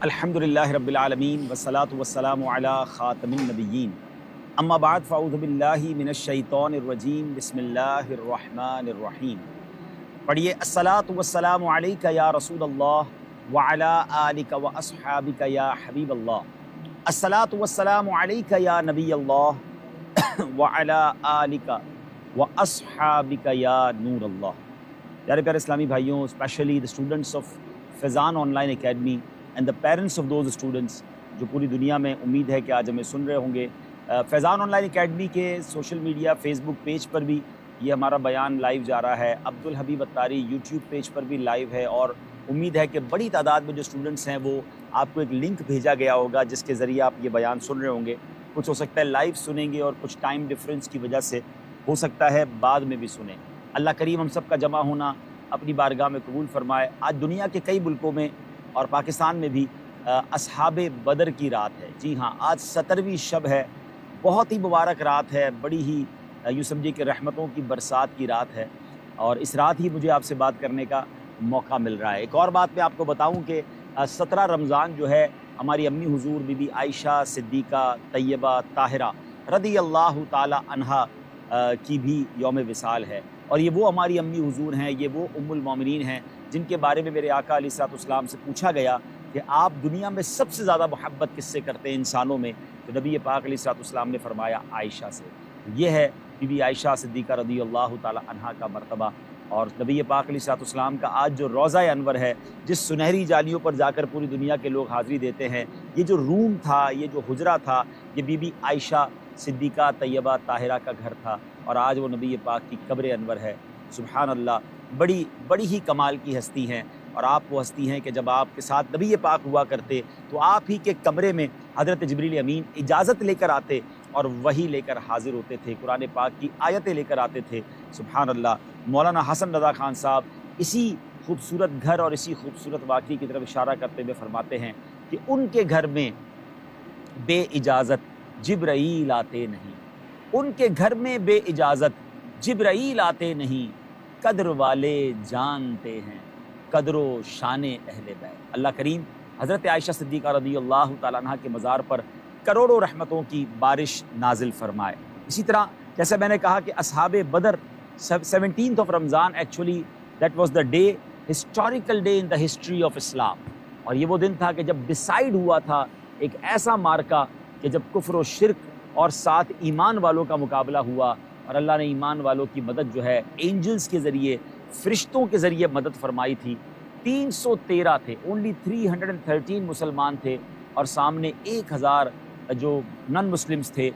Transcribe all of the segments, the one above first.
الحمدللہ رب العالمین والصلاة والسلام علی خاتم النبیین اما بعد فاعوذ باللہ من الشیطان الرجیم بسم اللہ الرحمن الرحیم۔ پڑھیے الصلاۃ والسلام علیک یا رسول اللہ وعلی آلک واصحابک یا حبیب اللہ، الصلاۃ والسلام علیک یا نبی اللہ وعلی آلک واصحابک یا نور اللہ۔ پیارے پیارے اسلامی بھائیوں، especially the students of Faizan online academy and the parents of those students جو پوری دنیا میں امید ہے کہ آج ہمیں سن رہے ہوں گے، فیضان آن لائن اکیڈمی کے سوشل میڈیا فیس بک پیج پر بھی یہ ہمارا بیان لائیو جا رہا ہے، عبدالحبیب اتاری یوٹیوب پیج پر بھی لائیو ہے، اور امید ہے کہ بڑی تعداد میں جو اسٹوڈنٹس ہیں وہ آپ کو ایک لنک بھیجا گیا ہوگا جس کے ذریعے آپ یہ بیان سن رہے ہوں گے۔ کچھ ہو سکتا ہے لائیو سنیں گے اور کچھ ٹائم ڈفرینس کی وجہ سے ہو سکتا ہے بعد میں بھی سنیں۔ اللہ کریم ہم سب کا جمع ہونا اپنی بارگاہ میں قبول فرمائے۔ آج دنیا کے کئی ملکوں میں اور پاکستان میں بھی اصحاب بدر کی رات ہے۔ جی ہاں، آج 17ویں شب ہے، بہت ہی مبارک رات ہے، بڑی ہی یوں سمجھیے کہ رحمتوں کی برسات کی رات ہے، اور اس رات ہی مجھے آپ سے بات کرنے کا موقع مل رہا ہے۔ ایک اور بات میں آپ کو بتاؤں کہ 17 رمضان جو ہے ہماری امی حضور بی بی عائشہ صدیقہ طیبہ طاہرہ رضی اللہ تعالی عنہا کی بھی یوم وصال ہے، اور یہ وہ ہماری امی حضور ہیں، یہ وہ ام المومنین ہیں جن کے بارے میں میرے آقا علیہ الصلوۃ والسلام سے پوچھا گیا کہ آپ دنیا میں سب سے زیادہ محبت کس سے کرتے ہیں انسانوں میں، تو نبی پاک علیہ الصلوۃ والسلام نے فرمایا عائشہ سے۔ یہ ہے بی بی عائشہ صدیقہ رضی اللہ تعالی عنہا کا مرتبہ، اور نبی پاک علیہ الصلوۃ والسلام کا آج جو روضہ انور ہے، جس سنہری جالیوں پر جا کر پوری دنیا کے لوگ حاضری دیتے ہیں، یہ جو روم تھا، یہ جو حجرہ تھا، یہ بی بی عائشہ صدیقہ طیبہ طاہرہ کا گھر تھا، اور آج وہ نبی پاک کی قبر انور ہے۔ سبحان اللہ، بڑی ہی کمال کی ہستی ہیں، اور آپ وہ ہستی ہیں کہ جب آپ کے ساتھ نبی پاک ہوا کرتے تو آپ ہی کے کمرے میں حضرت جبریل امین اجازت لے کر آتے اور وحی لے کر حاضر ہوتے تھے، قرآن پاک کی آیتیں لے کر آتے تھے۔ سبحان اللہ۔ مولانا حسن رضا خان صاحب اسی خوبصورت گھر اور اسی خوبصورت واقعے کی طرف اشارہ کرتے ہوئے فرماتے ہیں کہ ان کے گھر میں بے اجازت جبرائیل آتے نہیں، ان کے گھر میں بے اجازت جبرائیل آتے نہیں، قدر والے جانتے ہیں قدر و شان اہل بیت۔ اللہ کریم حضرت عائشہ صدیقہ رضی اللہ تعالیٰ عنہ کے مزار پر کروڑوں رحمتوں کی بارش نازل فرمائے۔ اسی طرح جیسے میں نے کہا کہ اصحاب Badr 17th of Ramadan actually that was the day, historical day in the history of Islam, اور یہ وہ دن تھا کہ جب ڈیسائیڈ ہوا تھا ایک ایسا مارکا کہ جب کفر و شرک اور ساتھ ایمان والوں کا مقابلہ ہوا، اور اللہ نے ایمان والوں کی مدد جو ہے اینجلز کے ذریعے، فرشتوں کے ذریعے مدد فرمائی تھی۔ 313 تھے، اونلی 313 مسلمان تھے، اور سامنے 1000 جو نن مسلمز تھے،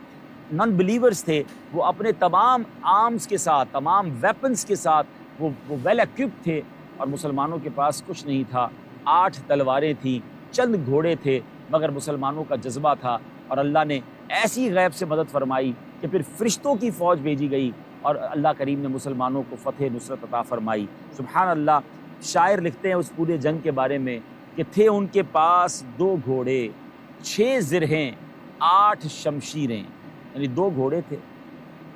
نن بلیورز تھے، وہ اپنے تمام آرمز کے ساتھ، تمام ویپنز کے ساتھ وہ ویل ایکوپڈ تھے، اور مسلمانوں کے پاس کچھ نہیں تھا۔ 8 تلواریں تھیں، چند گھوڑے تھے، مگر مسلمانوں کا جذبہ تھا، اور اللہ نے ایسی غیب سے مدد فرمائی کہ پھر فرشتوں کی فوج بھیجی گئی، اور اللہ کریم نے مسلمانوں کو فتح نصرت عطا فرمائی۔ سبحان اللہ۔ شاعر لکھتے ہیں اس پورے جنگ کے بارے میں کہ تھے ان کے پاس 2 گھوڑے 6 زرہیں 8 شمشیریں، یعنی 2 گھوڑے تھے،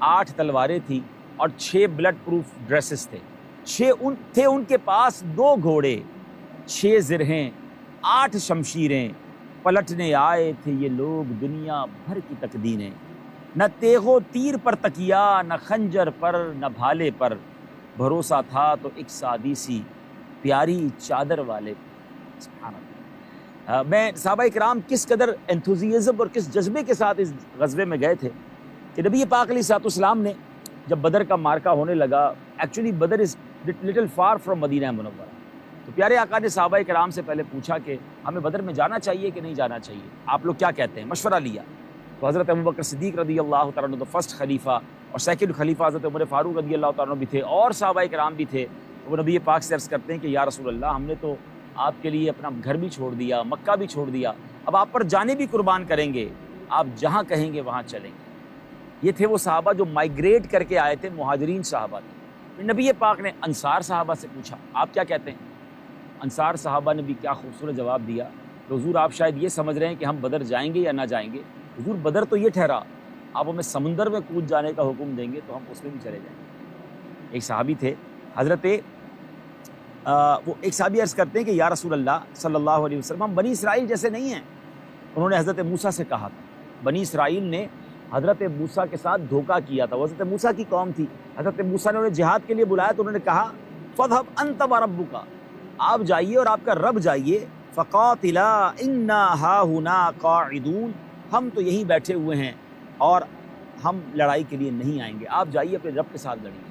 8 تلواریں تھیں، اور 6 بلڈ پروف ڈریسز تھے۔ تھے ان کے پاس 2 گھوڑے 6 زرہیں 8 شمشیریں، پلٹنے آئے تھے یہ لوگ دنیا بھر کی تقدیریں، نہ تیغ و تیر پر تکیا، نہ خنجر پر، نہ بھالے پر، بھروسہ تھا تو ایک سادی سی پیاری چادر والے پر۔ سبحان اللہ۔ میں صحابہ کرام کس قدر انتھوزیزم اور کس جذبے کے ساتھ اس غزوے میں گئے تھے کہ نبی پاک علیہ الصلوۃ والسلام نے جب بدر کا مارکا ہونے لگا، actually Badr is little far from Madina Munawwara, تو پیارے آقا نے صحابہ کرام سے پہلے پوچھا کہ ہمیں بدر میں جانا چاہیے کہ نہیں جانا چاہیے، آپ لوگ کیا کہتے ہیں؟ مشورہ لیا تو حضرت ابوبکر صدیق رضی اللہ تعالیٰ عنہ فرسٹ خلیفہ، اور سیکنڈ خلیفہ حضرت عمر فاروق رضی اللہ تعالیٰ عنہ بھی تھے، اور صحابہ کرام بھی تھے۔ وہ نبی پاک سے عرض کرتے ہیں کہ یا رسول اللہ، ہم نے تو آپ کے لیے اپنا گھر بھی چھوڑ دیا، مکہ بھی چھوڑ دیا، اب آپ پر جانے بھی قربان کریں گے، آپ جہاں کہیں گے وہاں چلیں گے۔ یہ تھے وہ صحابہ جو مائیگریٹ کر کے آئے تھے، مہاجرین صحابہ تھے۔ پھر نبی پاک نے انصار صحابہ سے پوچھا آپ کیا کہتے ہیں؟ انصار صحابہ نے بھی کیا خوبصورت جواب دیا کہ حضور آپ شاید یہ سمجھ رہے ہیں کہ ہم بدر جائیں گے یا نہ جائیں گے، حضور بدر تو یہ ٹھہرا، آپ ہمیں سمندر میں کود جانے کا حکم دیں گے تو ہم اس میں بھی چلے جائیں گے۔ ایک صحابی تھے حضرت وہ ایک صحابی عرض کرتے ہیں کہ یا رسول اللہ صلی اللہ علیہ وسلم ہم بنی اسرائیل جیسے نہیں ہیں. انہوں نے حضرت موسیٰ سے کہا تھا. بنی اسرائیل نے حضرت موسیٰ کے ساتھ دھوکہ کیا تھا. وہ حضرت موسیٰ کی قوم تھی. حضرت موسیٰ نے انہیں جہاد کے لیے بلایا تو انہوں نے کہا فَاذْهَبْ أَنْتَ وَرَبُّكَ، آپ جائیے اور آپ کا رب جائیے. فَقَاتِلَا إِنَّا هَاهُنَا قَاعِدُونَ، ہم تو یہیں بیٹھے ہوئے ہیں اور ہم لڑائی کے لیے نہیں آئیں گے، آپ جائیے اپنے رب کے ساتھ لڑیے.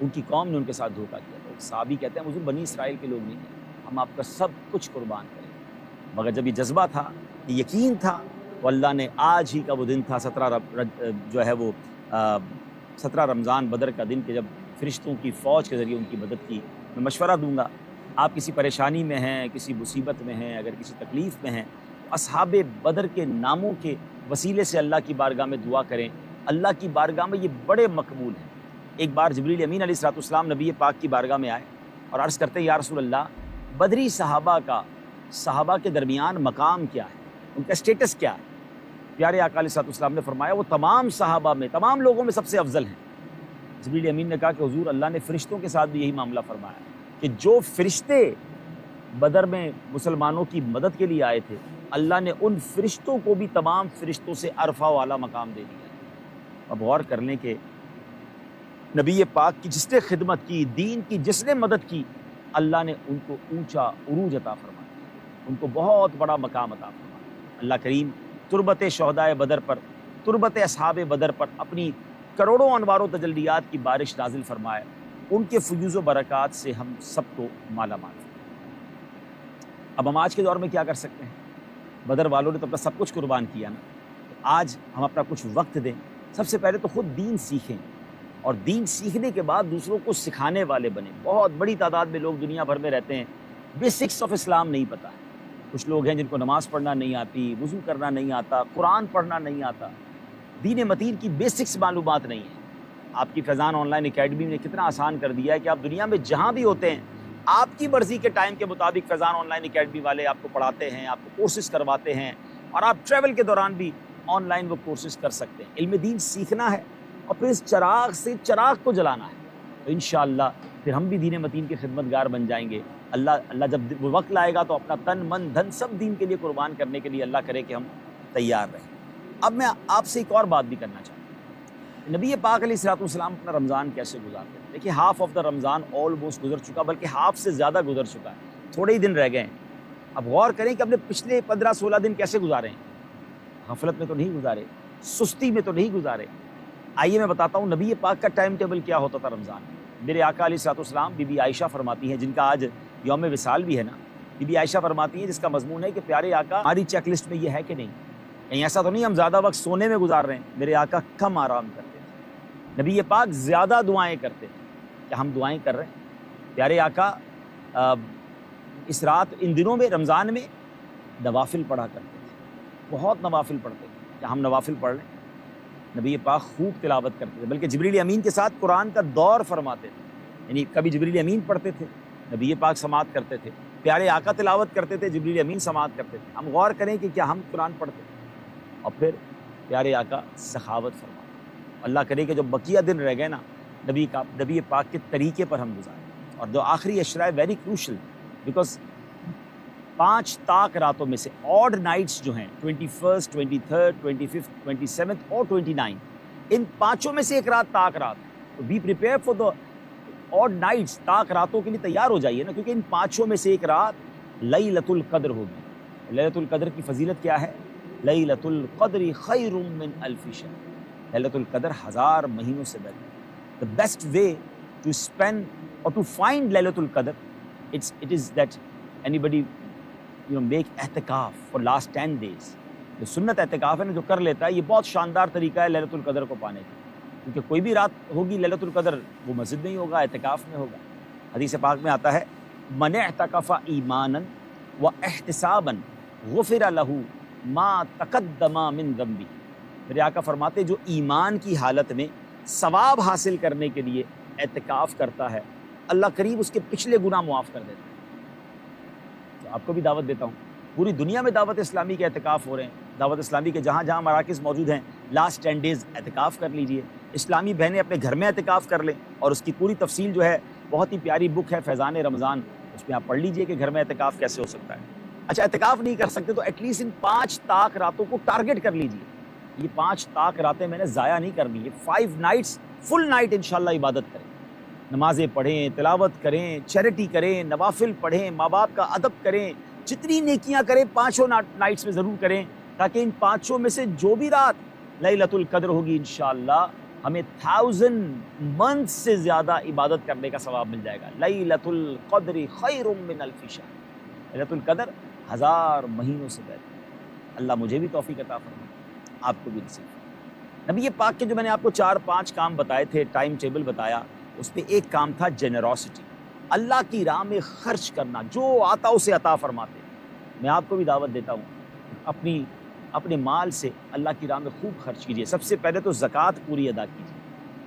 ان کی قوم نے ان کے ساتھ دھوکہ کیا. تو صحابی کہتے ہیں حضور بنی اسرائیل کے لوگ نہیں ہیں، ہم آپ کا سب کچھ قربان کریں گے. مگر جب یہ جذبہ تھا، یہ یقین تھا، تو اللہ نے آج ہی کا وہ دن تھا 17 رمضان بدر کا دن، کہ جب فرشتوں کی فوج کے ذریعے ان کی مدد کی. میں مشورہ دوں گا، آپ کسی پریشانی میں ہیں، کسی مصیبت میں ہیں، اگر کسی تکلیف میں ہیں، تو اصحاب بدر کے ناموں کے وسیلے سے اللہ کی بارگاہ میں دعا کریں. اللہ کی بارگاہ میں یہ بڑے مقبول ہیں. ایک بار جبریل امین علیہ السلام نبی پاک کی بارگاہ میں آئے اور عرض کرتے ہیں یا رسول اللہ، بدری صحابہ کے درمیان مقام کیا ہے، ان کا اسٹیٹس کیا ہے؟ پیارے آقا علیہ السلام نے فرمایا وہ تمام صحابہ میں، تمام لوگوں میں سب سے افضل ہیں. جبریل امین نے کہا کہ حضور اللہ نے فرشتوں کے ساتھ بھی یہی معاملہ فرمایا کہ جو فرشتے بدر میں مسلمانوں کی مدد کے لیے آئے تھے، اللہ نے ان فرشتوں کو بھی تمام فرشتوں سے عرفہ والا مقام دے دیا. اب غور کر لیں کہ نبی پاک کی جس نے خدمت کی، دین کی جس نے مدد کی، اللہ نے ان کو اونچا عروج عطا فرمایا، ان کو بہت بڑا مقام عطا فرمایا. اللہ کریم تربت شہدائے بدر پر، تربت اصحاب بدر پر اپنی کروڑوں انوار و تجلیات کی بارش نازل فرمائے. ان کے فیوز و برکات سے ہم سب کو مالا مال. اب ہم آج کے دور میں کیا کر سکتے ہیں؟ بدر والوں نے تو اپنا سب کچھ قربان کیا نا، تو آج ہم اپنا کچھ وقت دیں. سب سے پہلے تو خود دین سیکھیں، اور دین سیکھنے کے بعد دوسروں کو سکھانے والے بنیں. بہت بڑی تعداد میں لوگ دنیا بھر میں رہتے ہیں، بیسکس آف اسلام نہیں پتہ ہے. کچھ لوگ ہیں جن کو نماز پڑھنا نہیں آتی، وضو کرنا نہیں آتا، قرآن پڑھنا نہیں آتا، دین متین کی بیسکس معلومات نہیں ہیں. آپ کی فیضان آن لائن اکیڈمی نے کتنا آسان کر دیا ہے کہ آپ دنیا میں جہاں بھی ہوتے ہیں، آپ کی مرضی کے ٹائم کے مطابق فیضان آن لائن اکیڈمی والے آپ کو پڑھاتے ہیں، آپ کو کورسز کرواتے ہیں، اور آپ ٹریول کے دوران بھی آن لائن وہ کورسز کر سکتے ہیں. علم دین سیکھنا ہے اور پھر اس چراغ سے چراغ کو جلانا ہے. تو انشاءاللہ پھر ہم بھی دین متین کے خدمت گار بن جائیں گے. اللہ جب وہ وقت لائے گا تو اپنا تن من دھن سب دین کے لیے قربان کرنے کے لیے اللہ کرے کہ ہم تیار رہیں. اب میں آپ سے ایک اور بات بھی کرنا چاہتا ہوں. نبی پاک علیہ السلام اپنا رمضان کیسے گزارتے ہیں؟ دیکھیے half of the Ramzan almost گزر چکا، بلکہ ہاف سے زیادہ گزر چکا ہے، تھوڑے ہی دن رہ گئے ہیں. اب غور کریں کہ اپنے پچھلے 15-16 دن کیسے گزارے ہیں. غفلت میں تو نہیں گزارے، سستی میں تو نہیں گزارے. آئیے میں بتاتا ہوں نبی پاک کا ٹائم ٹیبل کیا ہوتا تھا رمضان میں. میرے آقا علیہ السلام بی بی عائشہ فرماتی ہیں، جن کا آج یوم وصال بھی ہے نا، بی بی عائشہ فرماتی ہیں جس کا مضمون ہے کہ پیارے آقا ہماری چیک لسٹ میں یہ ہے کہ نہیں، کہیں ایسا تو نہیں ہم زیادہ وقت سونے میں گزار رہے ہیں. میرے آقا کم آرام کرتے تھے، نبی پاک زیادہ دعائیں کرتے تھے. کیا ہم دعائیں کر رہے ہیں؟ پیارے آقا اس رات ان دنوں میں رمضان میں نوافل پڑھا کرتے تھے، بہت نوافل پڑھتے تھے. کیا ہم نوافل پڑھ رہے ہیں؟ نبی پاک خوب تلاوت کرتے تھے، بلکہ جبریل امین کے ساتھ قرآن کا دور فرماتے تھے. یعنی کبھی جبریل امین پڑھتے تھے، نبی پاک سماعت کرتے تھے، پیارے آقا تلاوت کرتے تھے، جبریل امین سماعت کرتے تھے. ہم غور کریں کہ کیا ہم قرآن پڑھتے ہیں؟ اور پھر پیارے آقا سخاوت فرماتے. اللہ کرے کہ جو بقیہ دن رہ گئے نا، نبی پاک کے طریقے پر ہم گزاریں. اور جو آخری اشرا ہے ویری کروشل، بیکاز 5 طاق راتوں میں سے آڈ نائٹس جو ہیں 21, 23, 25, 27 اور 29، ان 5 میں سے ایک رات طاق رات ہے. تو be prepare for the odd nights, طاق راتوں کے لیے تیار ہو جائیے نا، کیونکہ ان 5 میں سے ایک رات لیلۃ القدر ہوگی. لیلۃ القدر کی فضیلت کیا ہے؟ لیلۃ القدر خیر من الف شہر. لیلۃ القدر 1000 مہینوں سے بہتر. The best way to spend or to find لیلۃ القدر, it is that anybody make اعتکاف for last 10 days. جو سنت اعتکاف ہے نا، جو کر لیتا ہے، یہ بہت شاندار طریقہ ہے لیلۃ القدر کو پانے کا. کیونکہ کوئی بھی رات ہوگی لیلۃ القدر، وہ مسجد میں ہی ہوگا، اعتکاف میں ہوگا. حدیث پاک میں آتا ہے من اعتکف ایمانا و احتسابا غفر له ما تقدم من ذنبه. میرے آقا فرماتے جو ایمان کی حالت میں ثواب حاصل کرنے کے لیے اعتکاف کرتا ہے، اللہ قریب اس کے پچھلے گناہ معاف کر دیتا ہے. تو آپ کو بھی دعوت دیتا ہوں، پوری دنیا میں دعوت اسلامی کے اعتکاف ہو رہے ہیں. دعوت اسلامی کے جہاں جہاں مراکز موجود ہیں، لاسٹ 10 days اعتکاف کر لیجئے. اسلامی بہنیں اپنے گھر میں اعتکاف کر لیں، اور اس کی پوری تفصیل جو ہے بہت ہی پیاری بک ہے فیضان رمضان، اس میں آپ پڑھ لیجئے کہ گھر میں اعتکاف کیسے ہو سکتا ہے۔ اچھا اعتکاف نہیں کر سکتے تو ایٹ لیسٹ ان 5 طاق راتوں کو ٹارگٹ کر لیجئے، یہ 5 طاق راتیں میں نے ضائع نہیں کرنی، یہ 5 نائٹس فل نائٹ انشاءاللہ عبادت کریں، نمازیں پڑھیں، تلاوت کریں، چیریٹی کریں، نوافل پڑھیں، ماں باپ کا ادب کریں، جتنی نیکیاں کریں 5 نائٹس میں ضرور کریں، تاکہ ان 5 میں سے جو بھی رات لیلۃ القدر ہوگی انشاءاللہ ہمیں 1000 منتھ سے زیادہ عبادت کرنے کا ثواب مل جائے گا۔ لیلۃ القدر خیر من الف شہر، لیلۃ القدر 1000 مہینوں سے بہتر۔ اللہ مجھے بھی توفیق عطا فرمائے، آپ کو بھی نصیب فرمائے۔ نبی پاک کے جو میں نے آپ کو 4-5 کام بتائے تھے، ٹائم ٹیبل بتایا، اس میں ایک کام تھا جنرosity، اللہ کی راہ میں خرچ کرنا، جو آتا اسے عطا فرماتے۔ میں آپ کو بھی دعوت دیتا ہوں، اپنے مال سے اللہ کی راہ میں خوب خرچ کیجئے۔ سب سے پہلے تو زکوٰۃ پوری ادا کیجئے۔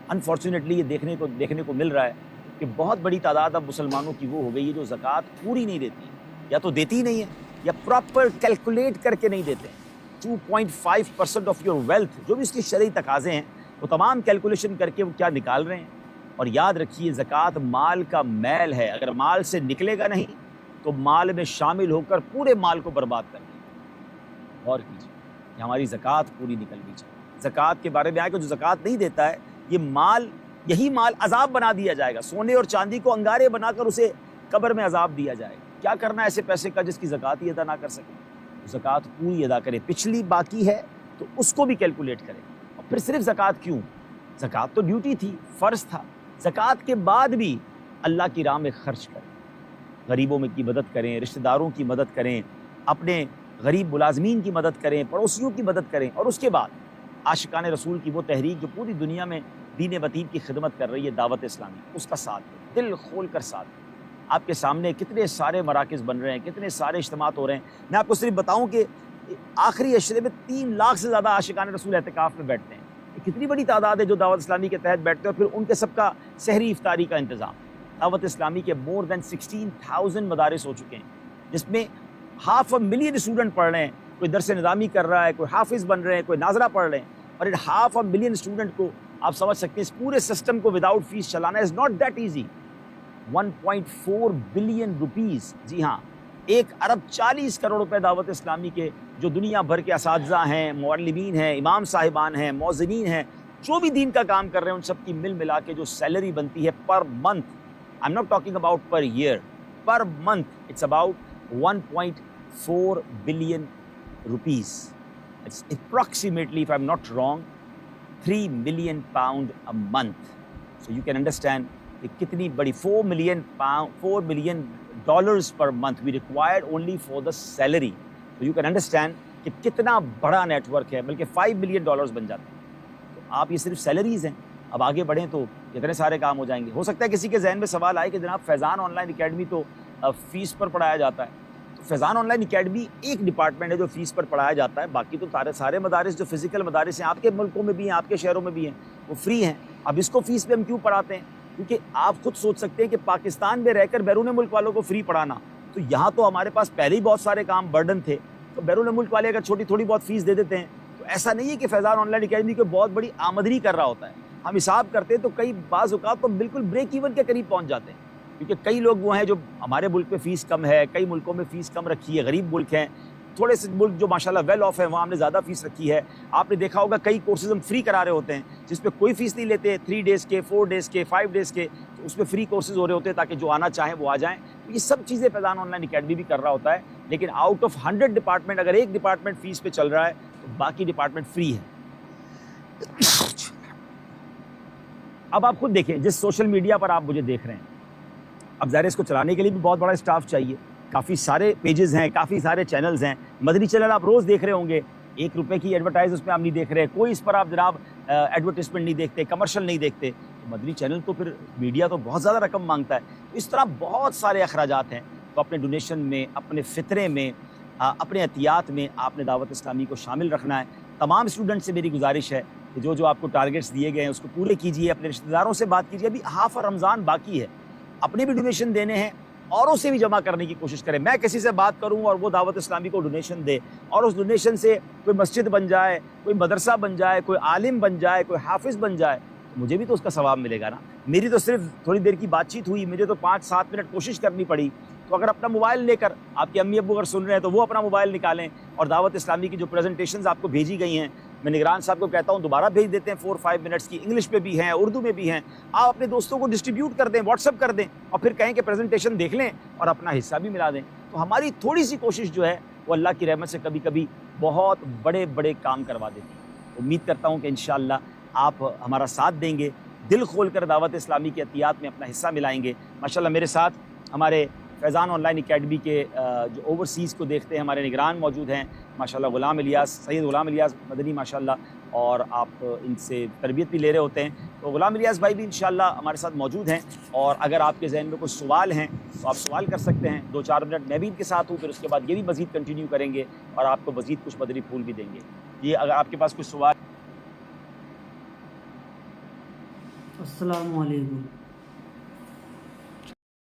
انفارچونیٹلی یہ دیکھنے کو مل رہا ہے کہ بہت بڑی تعداد اب مسلمانوں کی وہ ہو گئی ہے جو زکوٰۃ پوری نہیں دیتی ہے، یا تو دیتی نہیں ہے یا پراپر کیلکولیٹ کر کے نہیں دیتے ہیں۔ 2.5% آف یور ویلتھ، جو بھی اس کی شرعی تقاضے ہیں، وہ تمام کیلکولیشن کر کے وہ کیا نکال رہے ہیں۔ اور یاد رکھیے زکوٰۃ مال کا میل ہے، اگر مال سے نکلے گا نہیں تو مال میں شامل ہو کر پورے مال کو برباد کر دے گا۔ غور کیجیے کہ ہماری زکوٰۃ پوری نکلنی چاہیے۔ زکوٰۃ کے بارے میں آیا کہ جو زکوٰۃ نہیں دیتا ہے، یہی مال عذاب بنا دیا جائے گا، سونے اور چاندی کو انگارے بنا کر اسے قبر میں عذاب دیا جائے گا۔ کیا کرنا ہے ایسے پیسے کا جس کی زکوٰۃ ہی ادا نہ کر سکے؟ زکوٰۃ پوری ادا کرے، پچھلی باقی ہے تو اس کو بھی کیلکولیٹ کرے۔ اور پھر صرف زکوٰۃ کیوں؟ زکوٰۃ تو ڈیوٹی تھی، فرض تھا، زکوٰۃ کے بعد بھی اللہ کی راہ میں خرچ کریں، غریبوں میں کی مدد کریں، رشتہ داروں کی مدد کریں، اپنے غریب ملازمین کی مدد کریں، پڑوسیوں کی مدد کریں، اور اس کے بعد عاشقان رسول کی وہ تحریک جو پوری دنیا میں دین وطین کی خدمت کر رہی ہے، دعوت اسلامی، اس کا ساتھ دیں، دل کھول کر ساتھ دیں۔ آپ کے سامنے کتنے سارے مراکز بن رہے ہیں، کتنے سارے اجتماعات ہو رہے ہیں۔ میں آپ کو صرف بتاؤں کہ آخری عشرے میں 3 لاکھ سے زیادہ عاشقان رسول اعتکاف میں بیٹھتے ہیں۔ یہ کتنی بڑی تعداد ہے جو دعوت اسلامی کے تحت بیٹھتے ہیں، اور پھر ان کے سب کا سحری افطاری کا انتظام۔ دعوت اسلامی کے مور دین 16,000 مدارس ہو چکے ہیں، جس میں 500,000 اسٹوڈنٹ پڑھ رہے ہیں، کوئی درس نظامی کر رہا ہے، کوئی حافظ بن رہے ہیں، کوئی ناظرہ پڑھ رہے ہیں۔ اور ان 500,000 اسٹوڈنٹ کو آپ سمجھ سکتے ہیں اس پورے سسٹم کو وداؤٹ فیس چلانا is not that easy. 1.4 billion rupees, جی ہاں، 1 ارب 40 کروڑ روپے دعوت اسلامی کے جو دنیا بھر کے اساتذہ ہیں، معلمین ہیں، امام صاحبان ہیں، مؤذنین ہیں، جو بھی دین کا کام کر رہے ہیں، ان سب کی ملا کے جو سیلری بنتی ہے per month, I am not talking about per year, per month it's about 1.4 billion rupees. It's approximately, if I am not wrong, 3 million pound a month. So you can understand کہ کتنی بڑی 4 million dollars per month we required only for the salary. تو you can understand کہ کتنا بڑا net work ہے، بلکہ 5 million dollars بن جاتے ہیں۔ تو آپ یہ صرف سیلریز ہیں، اب آگے بڑھیں تو اتنے سارے کام ہو جائیں گے۔ ہو سکتا ہے کسی کے ذہن میں سوال آئے کہ جناب فیضان آن لائن اکیڈمی تو فیس پر پڑھایا جاتا ہے۔ تو فیضان آن لائن اکیڈمی ایک ڈپارٹمنٹ ہے جو فیس پر پڑھایا جاتا ہے، باقی تو سارے مدارس جو فزیکل مدارس ہیں آپ کے ملکوں میں بھی ہیں، آپ کے شہروں میں بھی ہیں، وہ فری ہیں۔ اب اس کو فیس پہ ہم کیوں پڑھاتے ہیں؟ کیونکہ آپ خود سوچ سکتے ہیں کہ پاکستان میں رہ کر بیرون ملک والوں کو فری پڑھانا، تو یہاں تو ہمارے پاس پہلے ہی بہت سارے کام برڈن تھے، تو بیرون ملک والے اگر تھوڑی بہت فیس دے دیتے ہیں تو ایسا نہیں ہے کہ فیضان آن لائن اکیڈمی کو بہت بڑی آمدنی کر رہا ہوتا ہے۔ ہم حساب کرتے ہیں تو کئی بعض اوقات تو بالکل بریک ایون کے قریب پہنچ جاتے ہیں، کیونکہ کئی لوگ وہ ہیں جو ہمارے ملک میں فیس کم ہے، کئی ملکوں میں فیس کم رکھی ہے، غریب ملک ہیں، تھوڑے سے ملک جو ماشاءاللہ ویل آف ہے وہاں ہم نے زیادہ فیس رکھی ہے۔ آپ نے دیکھا ہوگا کئی کورسز ہم فری کرا رہے ہوتے ہیں جس پہ کوئی فیس نہیں لیتے، 3 ڈیز کے، 4 ڈیز کے، 5 ڈیز کے، تو اس پہ فری کورسز ہو رہے ہوتے ہیں تاکہ جو آنا چاہیں وہ آ جائیں۔ تو یہ سب چیزیں فیضان آن لائن اکیڈمی بھی کر رہا ہوتا ہے، لیکن آؤٹ آف 100 ڈپارٹمنٹ اگر ایک ڈپارٹمنٹ فیس پہ چل رہا ہے تو باقی ڈپارٹمنٹ فری ہے۔ اب آپ خود دیکھیں، جس سوشل میڈیا پر آپ مجھے دیکھ رہے ہیں، اب ظاہر اس کو چلانے کے لیے بھی بہت بڑا اسٹاف چاہیے، کافی سارے پیجز ہیں، کافی سارے چینلز ہیں۔ مدنی چینل آپ روز دیکھ رہے ہوں گے، 1 روپے کی ایڈورٹائز اس پہ آپ نہیں دیکھ رہے، کوئی اس پر آپ جناب ایڈورٹیزمنٹ نہیں دیکھتے، کمرشل نہیں دیکھتے۔ تو مدنی چینل تو پھر میڈیا تو بہت زیادہ رقم مانگتا ہے، تو اس طرح بہت سارے اخراجات ہیں۔ تو اپنے ڈونیشن میں، اپنے فطرے میں، اپنے عطیات میں آپ نے دعوت اسلامی کو شامل رکھنا ہے۔ تمام اسٹوڈنٹ سے میری گزارش ہے کہ جو آپ کو ٹارگیٹس دیے گئے ہیں اس کو پورے کیجیے، اپنے رشتہ داروں سے بات کیجیے۔ ابھی ہاف رمضان باقی ہے، اپنے بھی ڈونیشن دینے ہیں، اوروں سے بھی جمع کرنے کی کوشش کریں۔ میں کسی سے بات کروں اور وہ دعوت اسلامی کو ڈونیشن دے، اور اس ڈونیشن سے کوئی مسجد بن جائے، کوئی مدرسہ بن جائے، کوئی عالم بن جائے، کوئی حافظ بن جائے، مجھے بھی تو اس کا ثواب ملے گا نا. میری تو صرف تھوڑی دیر کی بات چیت ہوئی, مجھے تو 5-7 منٹ کوشش کرنی پڑی. تو اگر اپنا موبائل لے کر, آپ کے امی ابو اگر سن رہے ہیں تو وہ اپنا موبائل نکالیں اور دعوت اسلامی کی جو پریزنٹیشنز آپ کو بھیجی گئی ہیں, میں نگران صاحب کو کہتا ہوں دوبارہ بھیج دیتے ہیں 4-5 منٹس کی, انگلش پہ بھی ہیں, اردو میں بھی ہیں. آپ اپنے دوستوں کو ڈسٹریبیوٹ کر دیں, واٹس ایپ کر دیں, اور پھر کہیں کہ پریزنٹیشن دیکھ لیں اور اپنا حصہ بھی ملا دیں. تو ہماری تھوڑی سی کوشش جو ہے وہ اللہ کی رحمت سے کبھی کبھی بہت بڑے بڑے کام کروا دیتی ہے. امید کرتا ہوں کہ انشاءاللہ آپ ہمارا ساتھ دیں گے, دل کھول کر دعوت اسلامی کی عطیات میں اپنا حصہ ملائیں گے. ماشاءاللہ میرے ساتھ ہمارے فیضان آن لائن اکیڈمی کے جو اوورسیز کو دیکھتے ہیں ہمارے نگران موجود ہیں, ماشاءاللہ غلام الیاس, سید غلام الیاس مدنی ماشاءاللہ, اور آپ ان سے تربیت بھی لے رہے ہوتے ہیں. تو غلام الیاس بھائی بھی انشاءاللہ ہمارے ساتھ موجود ہیں, اور اگر آپ کے ذہن میں کچھ سوال ہیں تو آپ سوال کر سکتے ہیں. 2-4 منٹ میں بھی ان کے ساتھ ہوں, پھر اس کے بعد یہ بھی مزید کنٹینیو کریں گے اور آپ کو مزید کچھ مدنی پھول بھی دیں گے. یہ اگر آپ کے پاس کچھ سوال. السلام علیکم.